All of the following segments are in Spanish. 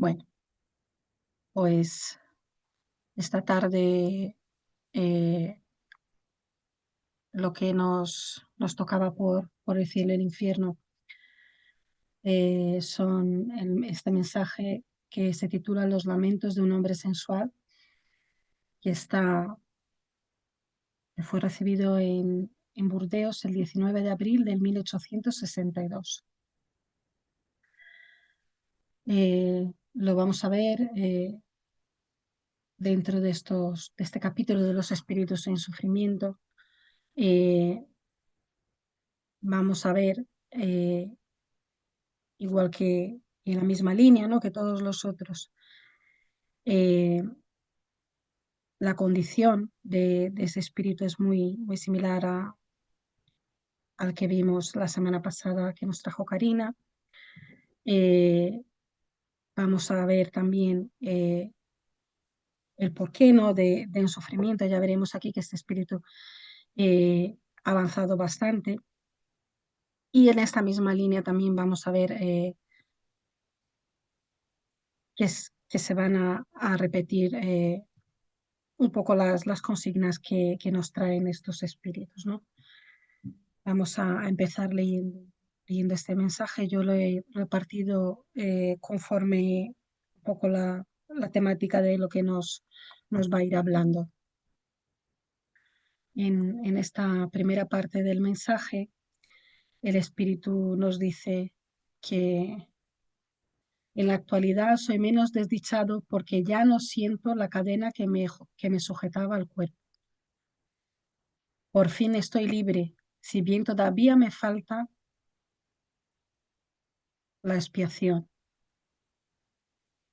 Bueno, pues esta tarde lo que nos tocaba por el cielo y el infierno son este mensaje que se titula Los lamentos de un hombre sensual, que que fue recibido en Burdeos el 19 de abril de 1862. Lo vamos a ver dentro de este capítulo de los espíritus en sufrimiento. Vamos a ver, igual que en la misma línea, ¿no?, que todos los otros, eh, la condición de ese espíritu es muy similar al que vimos la semana pasada que nos trajo Karina. Eh, Vamos a ver también el porqué, ¿no?, del sufrimiento. Ya veremos aquí que este espíritu ha avanzado bastante. Y en esta misma línea también vamos a ver que se van a repetir un poco las consignas que nos traen estos espíritus, ¿no? Vamos a empezar leyendo este mensaje. Yo lo he repartido conforme un poco la temática de lo que nos va a ir hablando. En esta primera parte del mensaje, el espíritu nos dice que en la actualidad soy menos desdichado porque ya no siento la cadena que me sujetaba al cuerpo. Por fin estoy libre, si bien todavía me falta la expiación.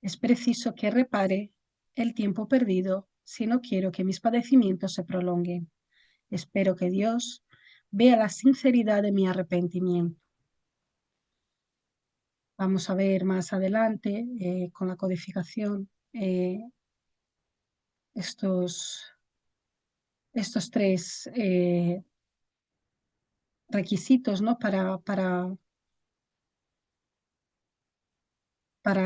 Es preciso que repare el tiempo perdido si no quiero que mis padecimientos se prolonguen. Espero que Dios vea la sinceridad de mi arrepentimiento. Vamos a ver más adelante con la codificación estos tres requisitos, ¿no?, para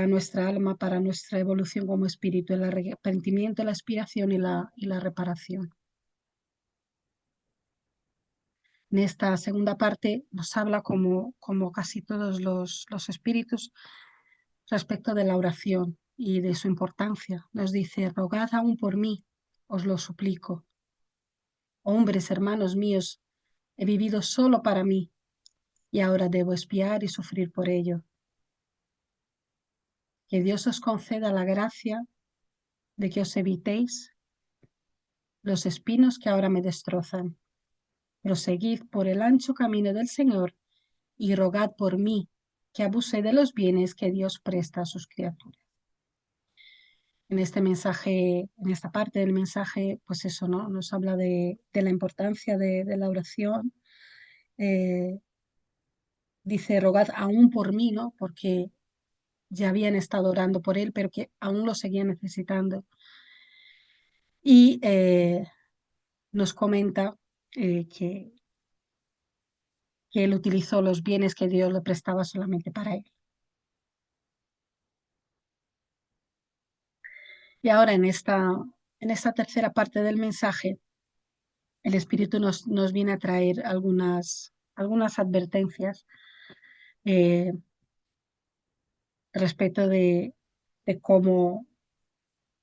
nuestra alma, para nuestra evolución como espíritu: el arrepentimiento, la expiación y la reparación. En esta segunda parte nos habla, como casi todos los espíritus, respecto de la oración y de su importancia. Nos dice: rogad aún por mí, os lo suplico. Hombres, hermanos míos, he vivido solo para mí y ahora debo expiar y sufrir por ello. Que Dios os conceda la gracia de que os evitéis los espinos que ahora me destrozan. Proseguid por el ancho camino del Señor y rogad por mí, que abuse de los bienes que Dios presta a sus criaturas. En este mensaje, en esta parte del mensaje, pues eso, ¿no?, nos habla de la importancia de la oración. Dice: rogad aún por mí, ¿no?, porque ya habían estado orando por él, pero que aún lo seguían necesitando. Y nos comenta que él utilizó los bienes que Dios le prestaba solamente para él. Y ahora en esta tercera parte del mensaje, el Espíritu nos viene a traer algunas advertencias eh, respecto de cómo,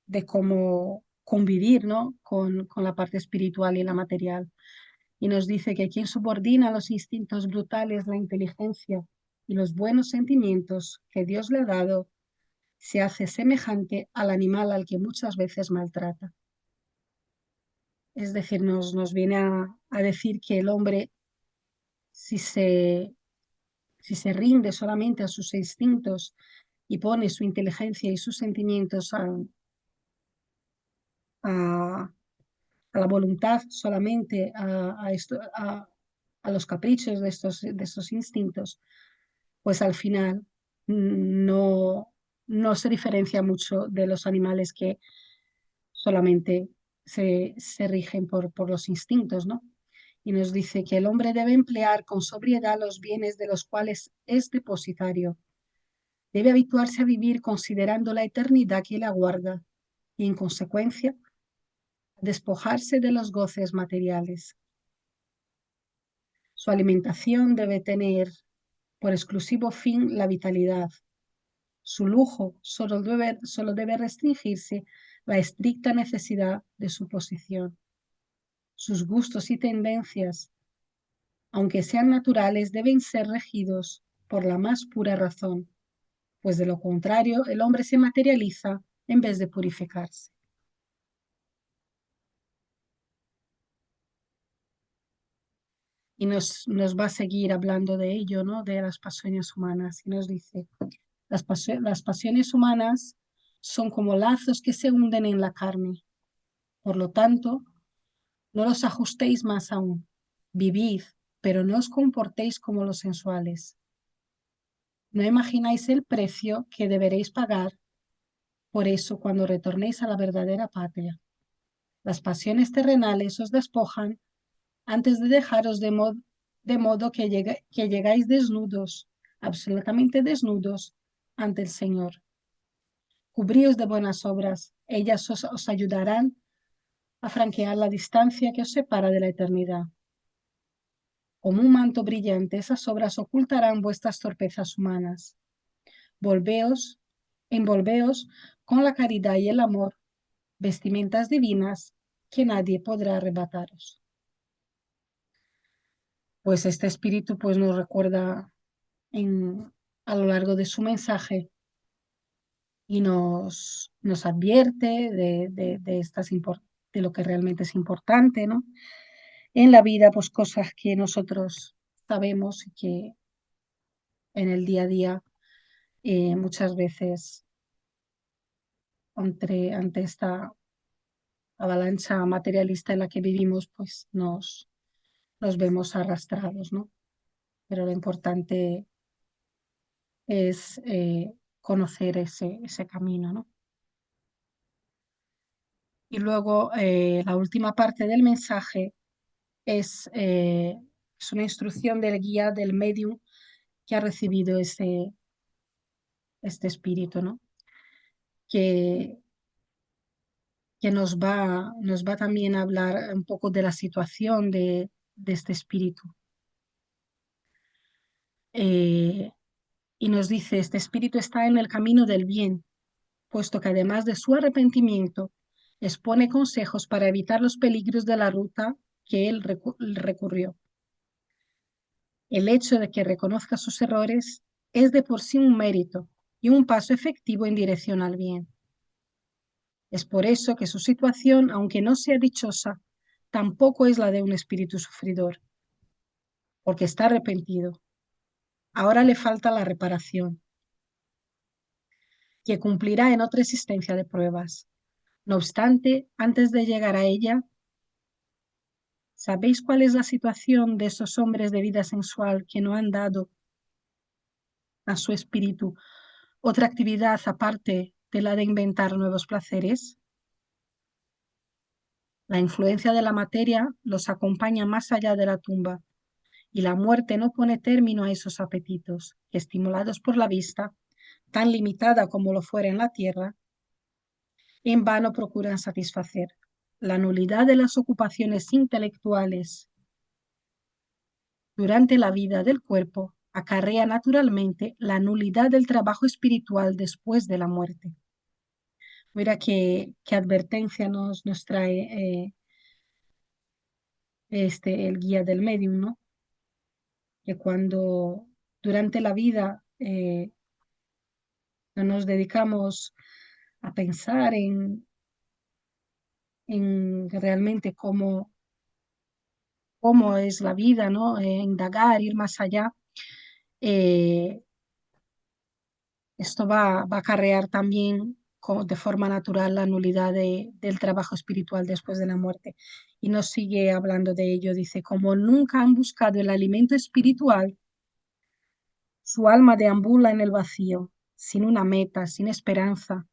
de cómo convivir, ¿no?, con la parte espiritual y la material. Y nos dice que quien subordina los instintos brutales, la inteligencia y los buenos sentimientos que Dios le ha dado, se hace semejante al animal al que muchas veces maltrata. Es decir, nos viene a decir que el hombre, si se rinde solamente a sus instintos y pone su inteligencia y sus sentimientos a la voluntad, solamente a los caprichos de estos instintos, pues al final no se diferencia mucho de los animales que solamente se rigen por los instintos, ¿no? Y nos dice que el hombre debe emplear con sobriedad los bienes de los cuales es depositario, Debe habituarse a vivir considerando la eternidad que le aguarda y, en consecuencia, despojarse de los goces materiales. Su alimentación debe tener por exclusivo fin la vitalidad. Su lujo solo debe restringirse la estricta necesidad de su posición. Sus gustos y tendencias, aunque sean naturales, deben ser regidos por la más pura razón, pues de lo contrario el hombre se materializa en vez de purificarse. Y nos va a seguir hablando de ello, ¿no? De las pasiones humanas. Y nos dice, las pasiones humanas son como lazos que se hunden en la carne. Por lo tanto, no los ajustéis más aún. Vivid, pero no os comportéis como los sensuales. No imagináis el precio que deberéis pagar por eso cuando retornéis a la verdadera patria. Las pasiones terrenales os despojan antes de dejaros de modo que llegáis desnudos, absolutamente desnudos, ante el Señor. Cubríos de buenas obras, ellas os ayudarán a franquear la distancia que os separa de la eternidad. Como un manto brillante, esas obras ocultarán vuestras torpezas humanas. Envolveos con la caridad y el amor, vestimentas divinas que nadie podrá arrebataros. Pues este espíritu pues nos recuerda a lo largo de su mensaje y nos advierte de lo que realmente es importante, ¿no? En la vida, pues cosas que nosotros sabemos y que en el día a día muchas veces ante esta avalancha materialista en la que vivimos, pues nos vemos arrastrados, ¿no? Pero lo importante es conocer ese camino, ¿no? Y luego la última parte del mensaje es una instrucción del guía del medium que ha recibido este espíritu, ¿no? Que, que nos va también a hablar un poco de la situación de este espíritu. Y nos dice, este espíritu está en el camino del bien, puesto que además de su arrepentimiento, expone consejos para evitar los peligros de la ruta que él recurrió. El hecho de que reconozca sus errores es de por sí un mérito y un paso efectivo en dirección al bien. Es por eso que su situación, aunque no sea dichosa, tampoco es la de un espíritu sufridor, porque está arrepentido. Ahora le falta la reparación, que cumplirá en otra existencia de pruebas. No obstante, antes de llegar a ella, ¿sabéis cuál es la situación de esos hombres de vida sensual que no han dado a su espíritu otra actividad aparte de la de inventar nuevos placeres? La influencia de la materia los acompaña más allá de la tumba y la muerte no pone término a esos apetitos que, estimulados por la vista, tan limitada como lo fuera en la tierra, en vano procuran satisfacer. La nulidad de las ocupaciones intelectuales durante la vida del cuerpo acarrea naturalmente la nulidad del trabajo espiritual después de la muerte. Mira qué advertencia nos trae el guía del medium, ¿no? Que cuando durante la vida no nos dedicamos a pensar en realmente cómo es la vida, ¿no? Indagar, ir más allá, eh, esto va a acarrear también de forma natural la nulidad del trabajo espiritual después de la muerte. Y nos sigue hablando de ello, dice, como nunca han buscado el alimento espiritual, su alma deambula en el vacío, sin una meta, sin esperanza,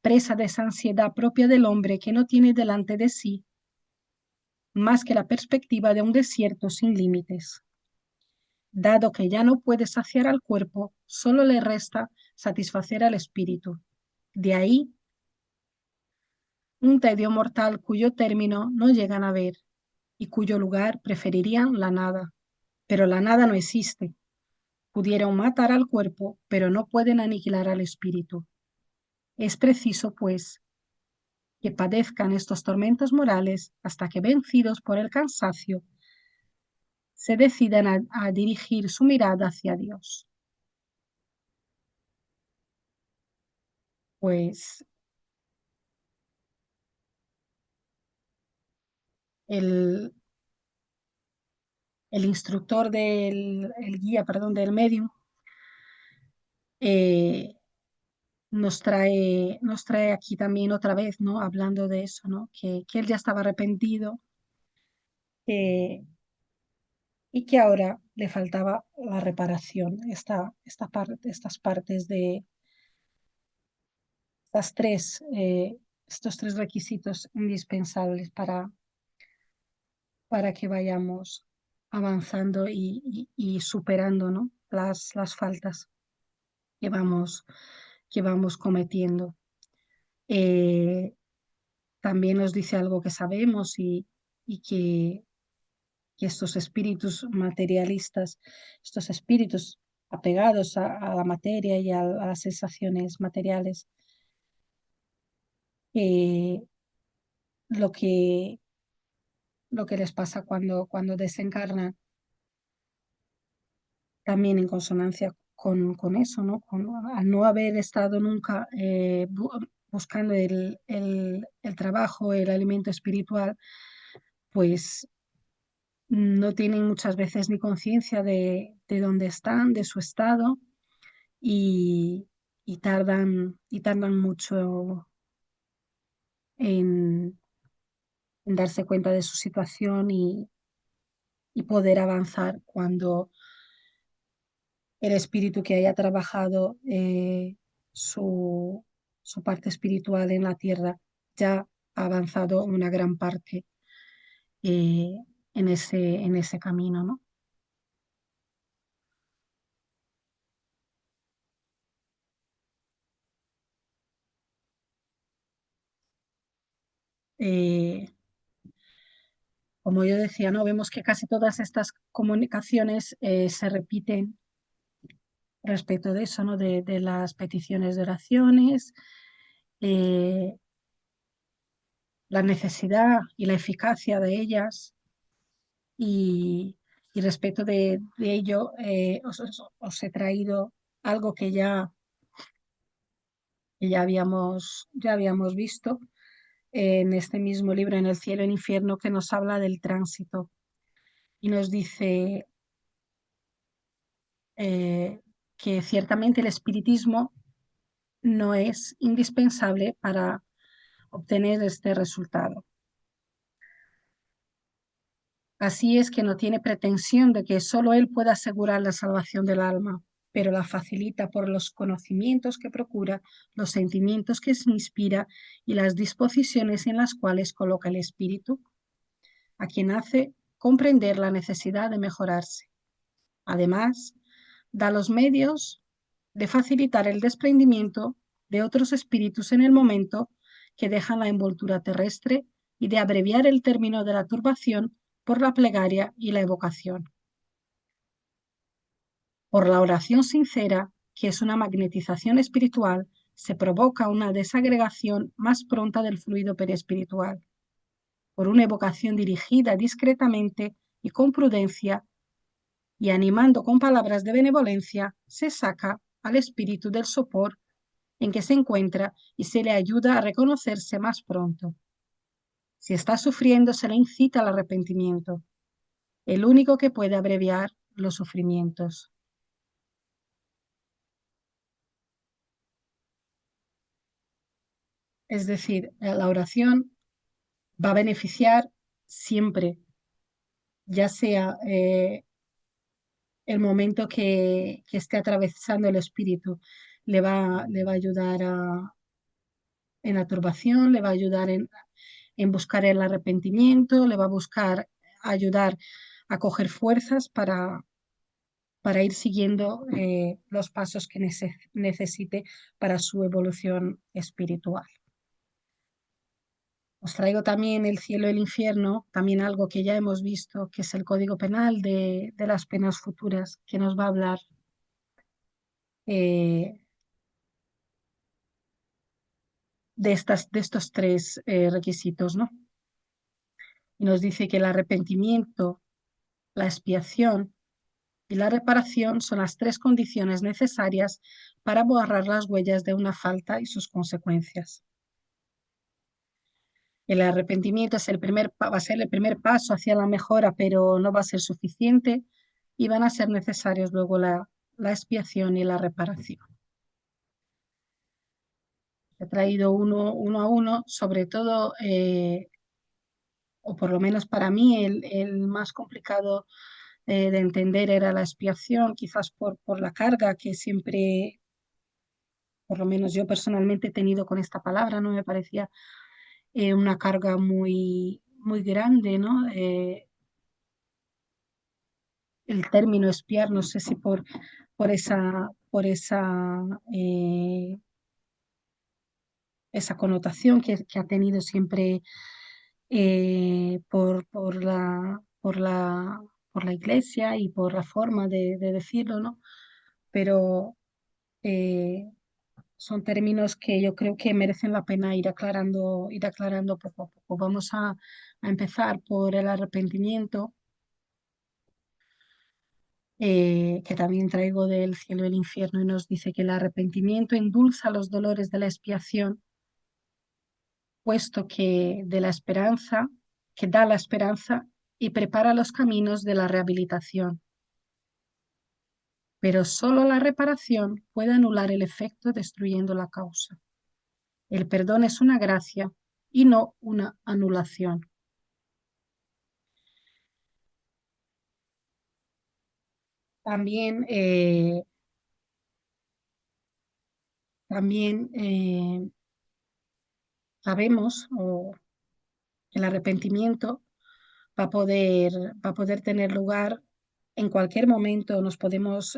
presa de esa ansiedad propia del hombre que no tiene delante de sí más que la perspectiva de un desierto sin límites. Dado que ya no puede saciar al cuerpo, solo le resta satisfacer al espíritu. De ahí un tedio mortal cuyo término no llegan a ver y cuyo lugar preferirían la nada. Pero la nada no existe. Pudieron matar al cuerpo, pero no pueden aniquilar al espíritu. Es preciso, pues, que padezcan estos tormentos morales hasta que, vencidos por el cansancio, se decidan a dirigir su mirada hacia Dios. Pues el, el instructor el guía, perdón, del medium, eh, nos trae aquí también otra vez, ¿no? Hablando de eso, ¿no? Que él ya estaba arrepentido, que y que ahora le faltaba la reparación, estas partes de estas estos tres requisitos indispensables para que vayamos avanzando y superando, ¿no? Las faltas que que vamos cometiendo. Eh, También nos dice algo que sabemos y que estos espíritus materialistas, estos espíritus apegados a la materia y a las sensaciones materiales, eh, lo que, lo que les pasa cuando desencarnan, también en consonancia con eso, ¿no? Al no haber estado nunca buscando el trabajo, el alimento espiritual, pues no tienen muchas veces ni conciencia de dónde están, de su estado, y, y tardan mucho en, en darse cuenta de su situación y poder avanzar cuando el espíritu que haya trabajado su, su parte espiritual en la tierra ya ha avanzado una gran parte eh, en ese camino, ¿no? Eh, Como yo decía, ¿no? Vemos que casi todas estas comunicaciones se repiten respecto de eso, ¿no? De las peticiones de oraciones, eh, la necesidad y la eficacia de ellas y, y respecto de ello os he traído algo que ya habíamos visto en este mismo libro, En el cielo y el infierno, que nos habla del tránsito y nos dice que ciertamente el espiritismo no es indispensable para obtener este resultado. Así es que no tiene pretensión de que solo él pueda asegurar la salvación del alma, pero la facilita por los conocimientos que procura, los sentimientos que se inspira y las disposiciones en las cuales coloca el espíritu, a quien hace comprender la necesidad de mejorarse. Además, da los medios de facilitar el desprendimiento de otros espíritus en el momento que dejan la envoltura terrestre y de abreviar el término de la turbación por la plegaria y la evocación. Por la oración sincera, que es una magnetización espiritual, se provoca una desagregación más pronta del fluido perispiritual. Por una evocación dirigida discretamente y con prudencia, y animando con palabras de benevolencia, se saca al espíritu del sopor en que se encuentra y se le ayuda a reconocerse más pronto. Si está sufriendo, se le incita al arrepentimiento, el único que puede abreviar los sufrimientos. Es decir, la oración va a beneficiar siempre, ya sea el momento que esté atravesando el espíritu, le va a ayudar en la turbación, le va a ayudar en buscar el arrepentimiento, le va a buscar ayudar a coger fuerzas para ir siguiendo los pasos que necesite para su evolución espiritual. Os traigo también el cielo y el infierno, también algo que ya hemos visto, que es el Código Penal de las penas futuras, que nos va a hablar eh, de estos tres requisitos, ¿no? Y nos dice que el arrepentimiento, la expiación y la reparación son las tres condiciones necesarias para borrar las huellas de una falta y sus consecuencias. El arrepentimiento es va a ser el primer paso hacia la mejora, pero no va a ser suficiente y van a ser necesarios luego la expiación y la reparación. He traído uno a uno, sobre todo, o por lo menos para mí, el más complicado de entender era la expiación, quizás por la carga que siempre, por lo menos yo personalmente he tenido con esta palabra, no me parecía una carga muy grande, ¿no? El término espiar, no sé si por esa connotación que ha tenido siempre por la iglesia y por la forma de decirlo, ¿no? Pero eh, son términos que yo creo que merecen la pena ir aclarando poco a poco. Vamos a empezar por el arrepentimiento, que también traigo del cielo y el infierno, y nos dice que el arrepentimiento endulza los dolores de la expiación, puesto que de la esperanza, que da la esperanza y prepara los caminos de la rehabilitación. Pero solo la reparación puede anular el efecto destruyendo la causa. El perdón es una gracia y no una anulación. También, también sabemos que el arrepentimiento va a poder tener lugar en cualquier momento. Nos podemos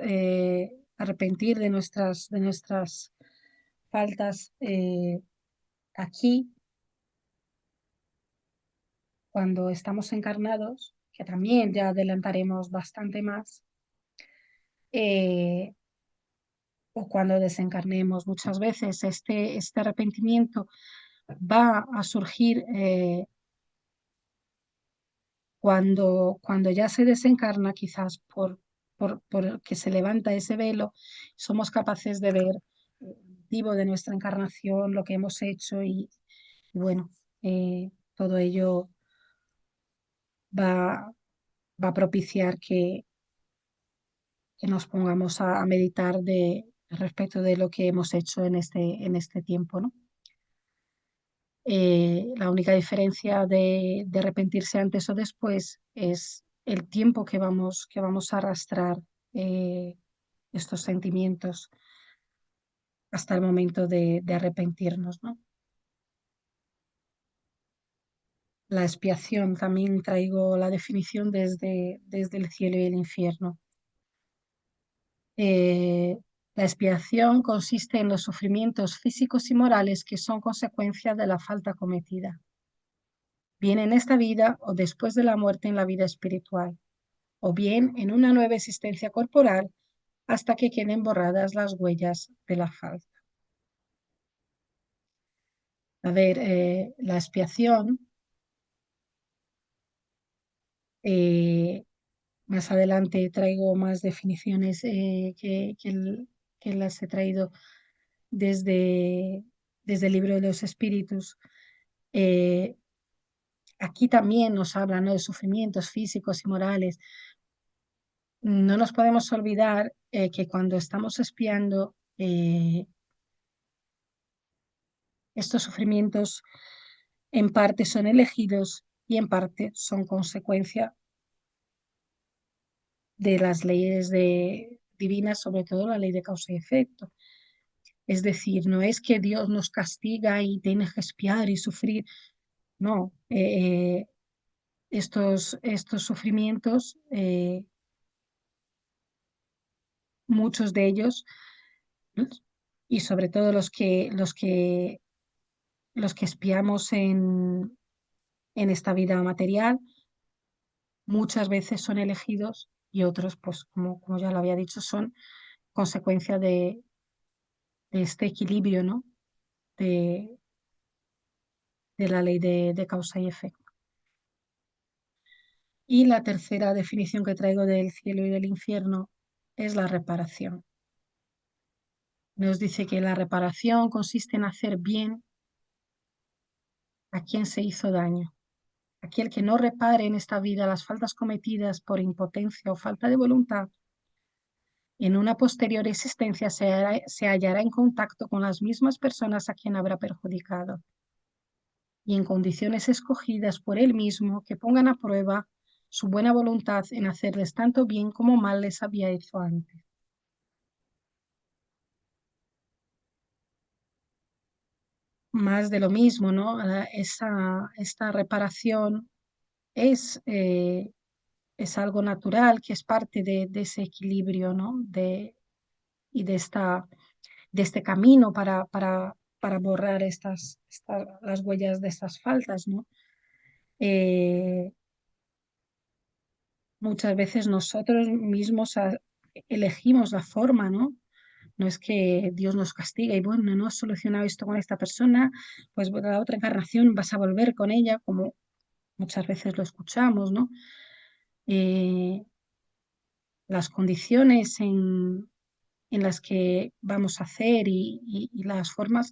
arrepentir de nuestras faltas aquí cuando estamos encarnados, que también ya adelantaremos bastante más, eh, o cuando desencarnemos. Muchas veces este arrepentimiento va a surgir cuando ya se desencarna, quizás por que se levanta ese velo, somos capaces de ver el motivo de nuestra encarnación, lo que hemos hecho y bueno, todo ello va, va a propiciar que nos pongamos a meditar respecto de lo que hemos hecho en este tiempo, ¿no? La única diferencia de arrepentirse antes o después es el tiempo que vamos a arrastrar eh, estos sentimientos hasta el momento de arrepentirnos, ¿no? La expiación, también traigo la definición desde el cielo y el infierno. Eh, la expiación consiste en los sufrimientos físicos y morales que son consecuencia de la falta cometida, bien en esta vida o después de la muerte en la vida espiritual, o bien en una nueva existencia corporal hasta que queden borradas las huellas de la falta. A ver, la expiación, eh, más adelante traigo más definiciones que las he traído desde, desde el libro de los espíritus. Eh, Aquí también nos hablan, ¿no?, de sufrimientos físicos y morales. No nos podemos olvidar que cuando estamos espiando, estos sufrimientos en parte son elegidos y en parte son consecuencia de las leyes divinas, sobre todo la ley de causa y efecto. Es decir, no es que Dios nos castiga y tiene que expiar y sufrir. No, estos sufrimientos muchos de ellos, y sobre todo los que espiamos en esta vida material, muchas veces son elegidos y otros, pues como ya lo había dicho, son consecuencia de este equilibrio, ¿no? De, de la ley de causa y efecto. Y la tercera definición que traigo del cielo y del infierno es la reparación. Nos dice que la reparación consiste en hacer bien a quien se hizo daño. Aquel que no repare en esta vida las faltas cometidas por impotencia o falta de voluntad, en una posterior existencia se hallará en contacto con las mismas personas a quien habrá perjudicado y en condiciones escogidas por él mismo que pongan a prueba su buena voluntad en hacerles tanto bien como mal les había hecho antes. Más de lo mismo, ¿no? Esta reparación es, eh, es algo natural, que es parte de ese equilibrio, ¿no? Y de este camino para borrar las huellas de estas faltas, ¿no? Eh, Muchas veces nosotros mismos elegimos la forma, ¿no? No es que Dios nos castiga y bueno, no has solucionado esto con esta persona, pues bueno, la otra encarnación vas a volver con ella, como muchas veces lo escuchamos, ¿no? Eh, las condiciones en las que vamos a hacer y las formas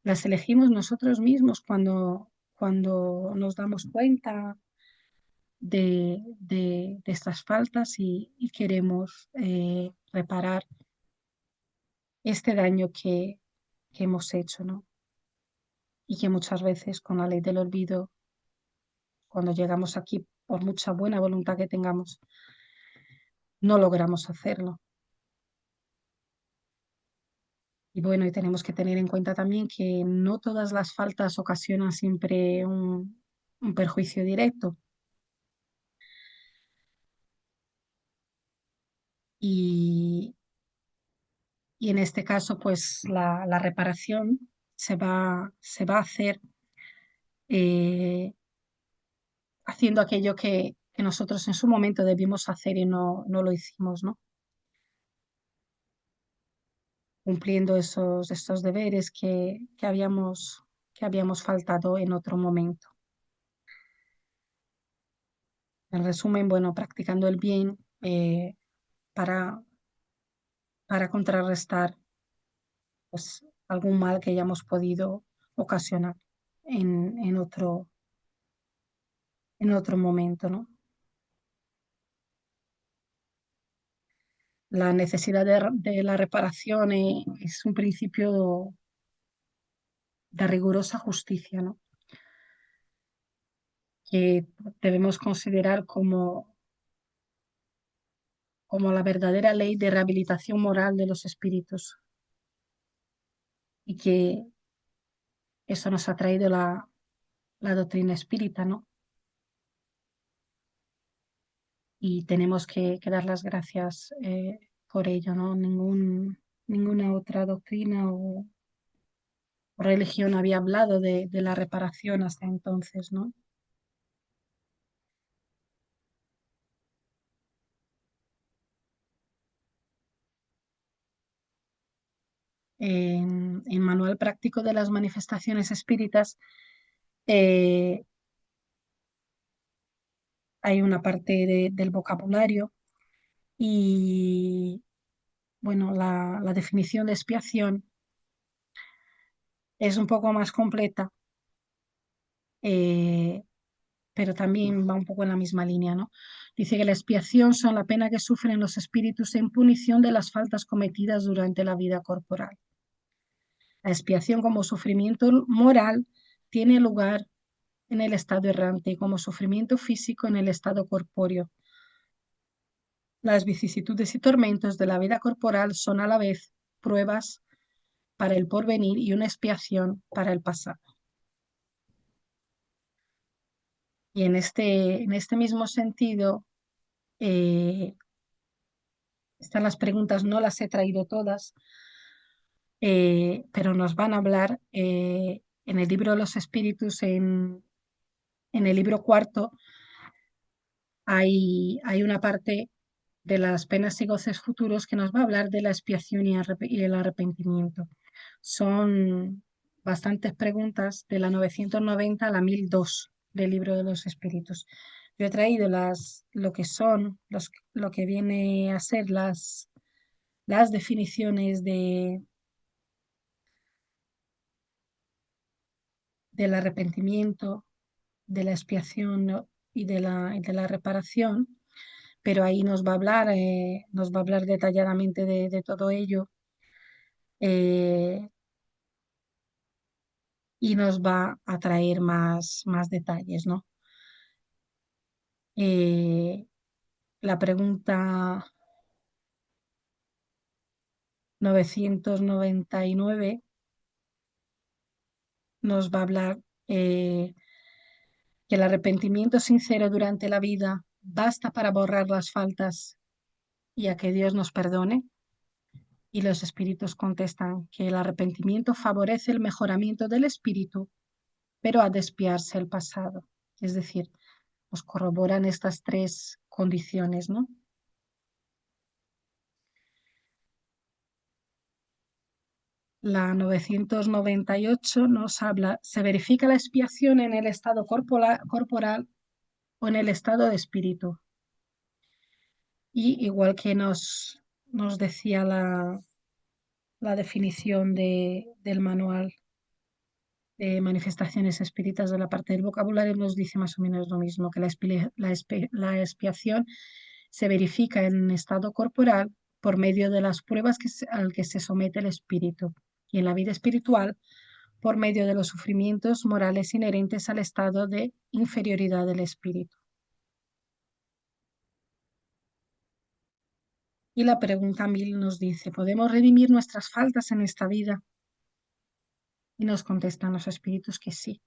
las elegimos nosotros mismos cuando nos damos cuenta de estas faltas y queremos reparar este daño que hemos hecho, ¿no? Y que muchas veces con la ley del olvido, cuando llegamos aquí, por mucha buena voluntad que tengamos, no logramos hacerlo. Y bueno, y tenemos que tener en cuenta también que no todas las faltas ocasionan siempre un perjuicio directo. Y, y en este caso, pues la reparación se va a hacer haciendo aquello que nosotros en su momento debimos hacer y no lo hicimos, ¿no? Cumpliendo esos deberes que habíamos faltado en otro momento. En resumen, bueno, practicando el bien para, para contrarrestar pues, algún mal que hayamos podido ocasionar en otro momento, ¿no? La necesidad de la reparación es un principio de rigurosa justicia, ¿no? Que debemos considerar como la verdadera ley de rehabilitación moral de los espíritus y que eso nos ha traído la doctrina espírita, ¿no? Y tenemos que dar las gracias por ello, ¿no? Ninguna otra doctrina o religión había hablado de la reparación hasta entonces, ¿no? En Manual Práctico de las Manifestaciones Espíritas eh, hay una parte del vocabulario y, bueno, la definición de expiación es un poco más completa, eh, pero también va un poco en la misma línea, ¿no? Dice que la expiación son la pena que sufren los espíritus en punición de las faltas cometidas durante la vida corporal. La expiación como sufrimiento moral tiene lugar en el estado errante y como sufrimiento físico en el estado corpóreo. Las vicisitudes y tormentos de la vida corporal son a la vez pruebas para el porvenir y una expiación para el pasado. Y en este mismo sentido, eh, Estas las preguntas no las he traído todas, pero nos van a hablar en el libro de los espíritus, en el libro cuarto, hay una parte de las penas y goces futuros que nos va a hablar de la expiación y el arrepentimiento. Son bastantes preguntas de la 990 a la 1002 del libro de los espíritus. Yo he traído lo que son, lo que viene a ser las definiciones del arrepentimiento, de la expiación, ¿no? Y de la reparación, pero ahí nos va a hablar detalladamente de todo ello, eh, y nos va a traer más detalles, ¿no? Eh, la pregunta 999 nos va a hablar que el arrepentimiento sincero durante la vida basta para borrar las faltas y a que Dios nos perdone. Y los espíritus contestan que el arrepentimiento favorece el mejoramiento del espíritu, pero ha de expiarse el pasado. Es decir, nos corroboran estas tres condiciones, ¿no? La 998 nos habla, se verifica la expiación en el estado corporal o en el estado de espíritu. Y igual que nos decía la definición del manual de manifestaciones espíritas de la parte del vocabulario, nos dice más o menos lo mismo, que la expiación se verifica en estado corporal por medio de las pruebas al que se somete el espíritu, y en la vida espiritual por medio de los sufrimientos morales inherentes al estado de inferioridad del espíritu. Y la pregunta 1000 nos dice, ¿podemos redimir nuestras faltas en esta vida? Y nos contestan los espíritus que sí,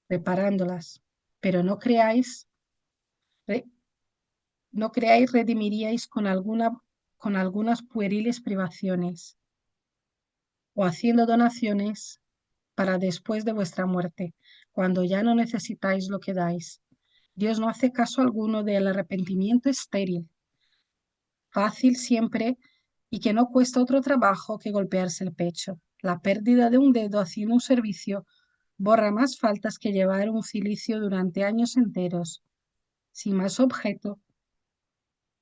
reparándolas, pero re- no creáis redimiríais con algunas pueriles privaciones o haciendo donaciones para después de vuestra muerte, cuando ya no necesitáis lo que dais. Dios no hace caso alguno del arrepentimiento estéril, fácil siempre y que no cuesta otro trabajo que golpearse el pecho. La pérdida de un dedo haciendo un servicio borra más faltas que llevar un cilicio durante años enteros, sin más objeto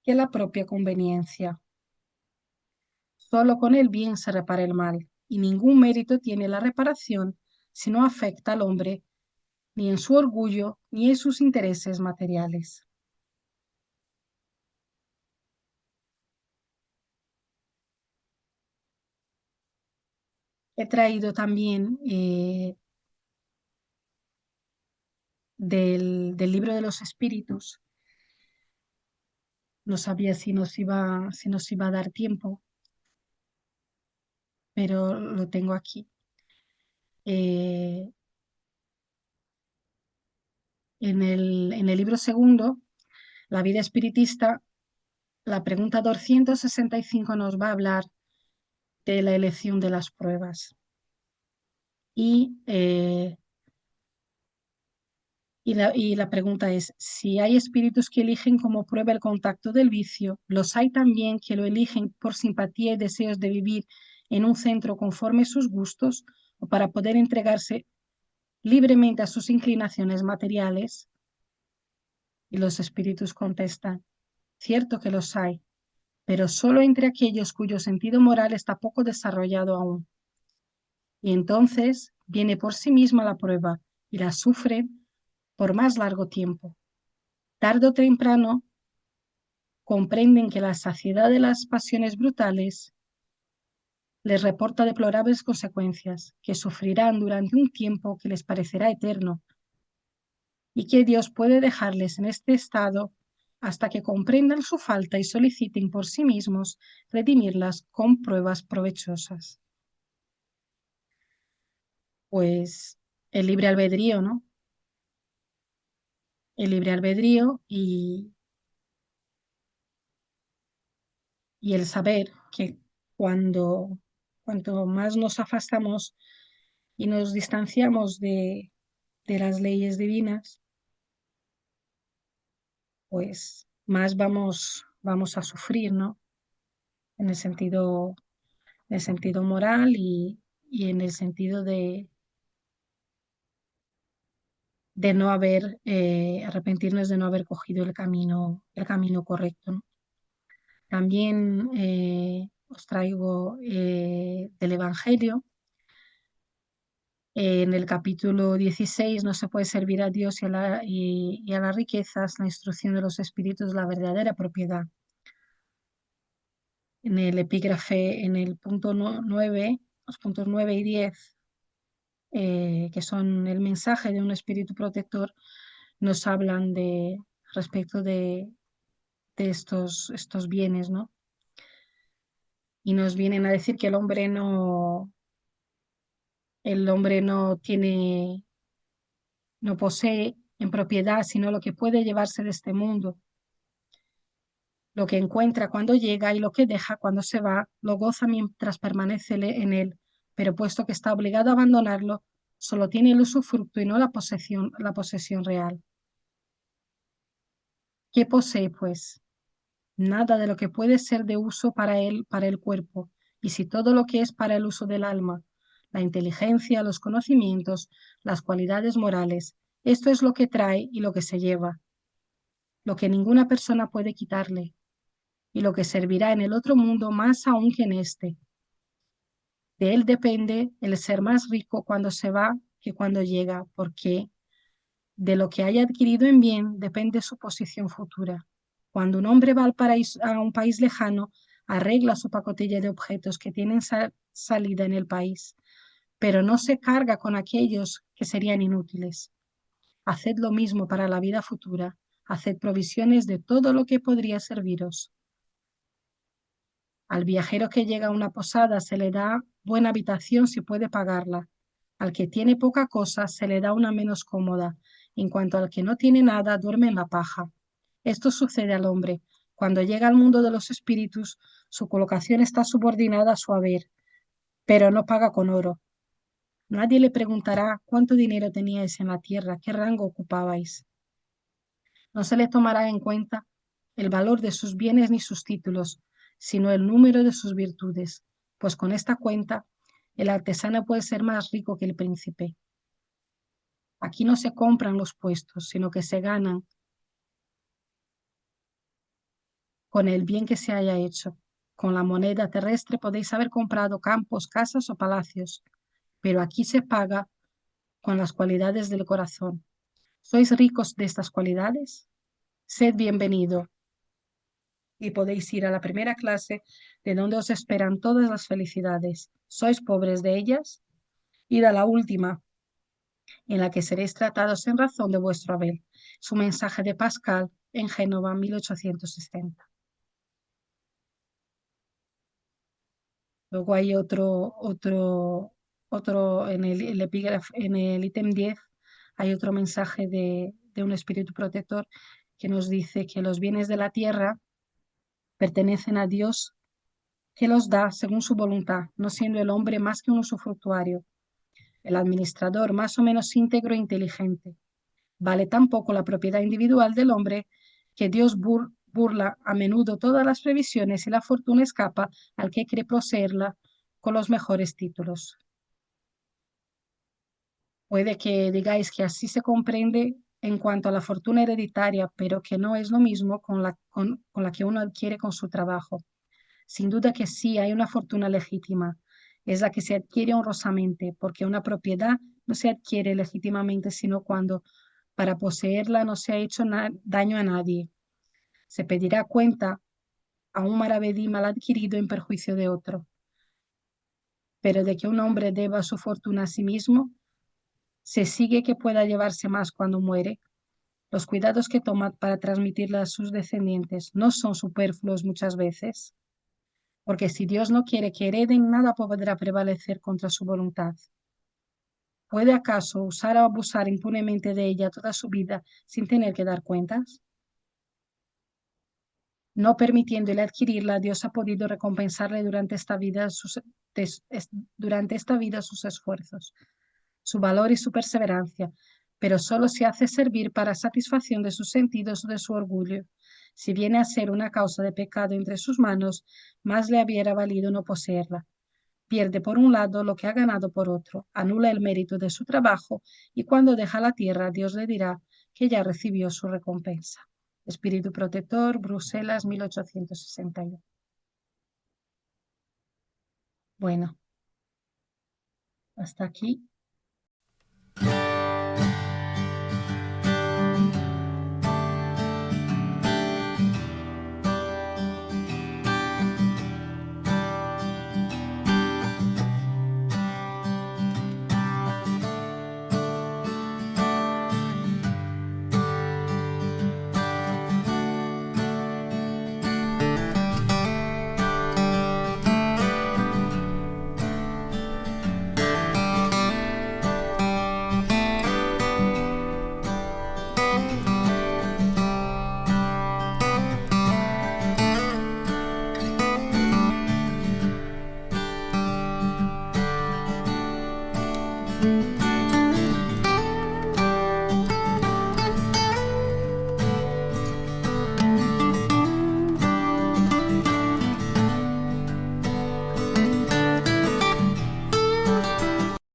que la propia conveniencia. Solo con el bien se repara el mal, y ningún mérito tiene la reparación si no afecta al hombre ni en su orgullo ni en sus intereses materiales. He traído también del libro de los espíritus. No sabía si nos iba a dar tiempo, pero lo tengo aquí. Eh, en el libro segundo, La vida espiritista, la pregunta 265 nos va a hablar de la elección de las pruebas. Y, eh, y la pregunta es, si hay espíritus que eligen como prueba el contacto del vicio, ¿los hay también que lo eligen por simpatía y deseos de vivir en un centro conforme a sus gustos o para poder entregarse libremente a sus inclinaciones materiales? Y los espíritus contestan, cierto que los hay, pero solo entre aquellos cuyo sentido moral está poco desarrollado aún. Y entonces viene por sí misma la prueba y la sufren por más largo tiempo. Tarde o temprano comprenden que la saciedad de las pasiones brutales les reporta deplorables consecuencias, que sufrirán durante un tiempo que les parecerá eterno, y que Dios puede dejarles en este estado hasta que comprendan su falta y soliciten por sí mismos redimirlas con pruebas provechosas. Pues el libre albedrío, ¿no? El libre albedrío Y el saber que cuanto más nos afastamos y nos distanciamos de las leyes divinas, pues más vamos a sufrir, ¿no? En el sentido moral y en el sentido de no haber, arrepentirnos de no haber cogido el camino correcto, ¿no? También os traigo del Evangelio. En el capítulo 16 no se puede servir a Dios y a las riquezas, la instrucción de los espíritus, la verdadera propiedad. En el epígrafe, en el punto 9, los puntos 9 y 10, que son el mensaje de un espíritu protector, nos hablan respecto de estos bienes, ¿no? Y nos vienen a decir que el hombre no posee en propiedad, sino lo que puede llevarse de este mundo. Lo que encuentra cuando llega y lo que deja cuando se va, lo goza mientras permanece en él, pero puesto que está obligado a abandonarlo, solo tiene el usufructo y no la posesión real. ¿Qué posee, pues? Nada de lo que puede ser de uso para él, para el cuerpo, y si todo lo que es para el uso del alma, la inteligencia, los conocimientos, las cualidades morales, esto es lo que trae y lo que se lleva, lo que ninguna persona puede quitarle, y lo que servirá en el otro mundo más aún que en este. De él depende el ser más rico cuando se va que cuando llega, porque de lo que haya adquirido en bien depende su posición futura. Cuando un hombre va a un país lejano, arregla su pacotilla de objetos que tienen salida en el país, pero no se carga con aquellos que serían inútiles. Haced lo mismo para la vida futura, haced provisiones de todo lo que podría serviros. Al viajero que llega a una posada se le da buena habitación si puede pagarla. Al que tiene poca cosa se le da una menos cómoda. En cuanto al que no tiene nada, duerme en la paja. Esto sucede al hombre. Cuando llega al mundo de los espíritus, su colocación está subordinada a su haber, pero no paga con oro. Nadie le preguntará cuánto dinero teníais en la tierra, qué rango ocupabais. No se le tomará en cuenta el valor de sus bienes ni sus títulos, sino el número de sus virtudes, pues con esta cuenta el artesano puede ser más rico que el príncipe. Aquí no se compran los puestos, sino que se ganan con el bien que se haya hecho. Con la moneda terrestre podéis haber comprado campos, casas o palacios, pero aquí se paga con las cualidades del corazón. ¿Sois ricos de estas cualidades? Sed bienvenido y podéis ir a la primera clase de donde os esperan todas las felicidades. ¿Sois pobres de ellas? Id a la última, en la que seréis tratados en razón de vuestro haber. Su mensaje de Pascal en Génova, 1860. Luego hay otro el epígrafe, en el ítem 10, hay otro mensaje de un espíritu protector que nos dice que los bienes de la tierra pertenecen a Dios que los da según su voluntad, no siendo el hombre más que un usufructuario, el administrador más o menos íntegro e inteligente. Vale tan poco la propiedad individual del hombre que Dios burla a menudo todas las previsiones y la fortuna escapa al que cree poseerla con los mejores títulos. Puede que digáis que así se comprende en cuanto a la fortuna hereditaria, pero que no es lo mismo con la que uno adquiere con su trabajo. Sin duda que sí hay una fortuna legítima, es la que se adquiere honrosamente, porque una propiedad no se adquiere legítimamente sino cuando para poseerla no se ha hecho daño a nadie. Se pedirá cuenta a un maravedí mal adquirido en perjuicio de otro, pero de que un hombre deba su fortuna a sí mismo, se sigue que pueda llevarse más cuando muere. Los cuidados que toma para transmitirla a sus descendientes no son superfluos muchas veces, porque si Dios no quiere que hereden, nada podrá prevalecer contra su voluntad. ¿Puede acaso usar o abusar impunemente de ella toda su vida sin tener que dar cuentas? No permitiéndole adquirirla, Dios ha podido recompensarle durante esta vida sus esfuerzos, su valor y su perseverancia, pero solo se hace servir para satisfacción de sus sentidos o de su orgullo. Si viene a ser una causa de pecado entre sus manos, más le hubiera valido no poseerla. Pierde por un lado lo que ha ganado por otro, anula el mérito de su trabajo y cuando deja la tierra, Dios le dirá que ya recibió su recompensa. Espíritu Protector, Bruselas, 1861. Bueno, hasta aquí.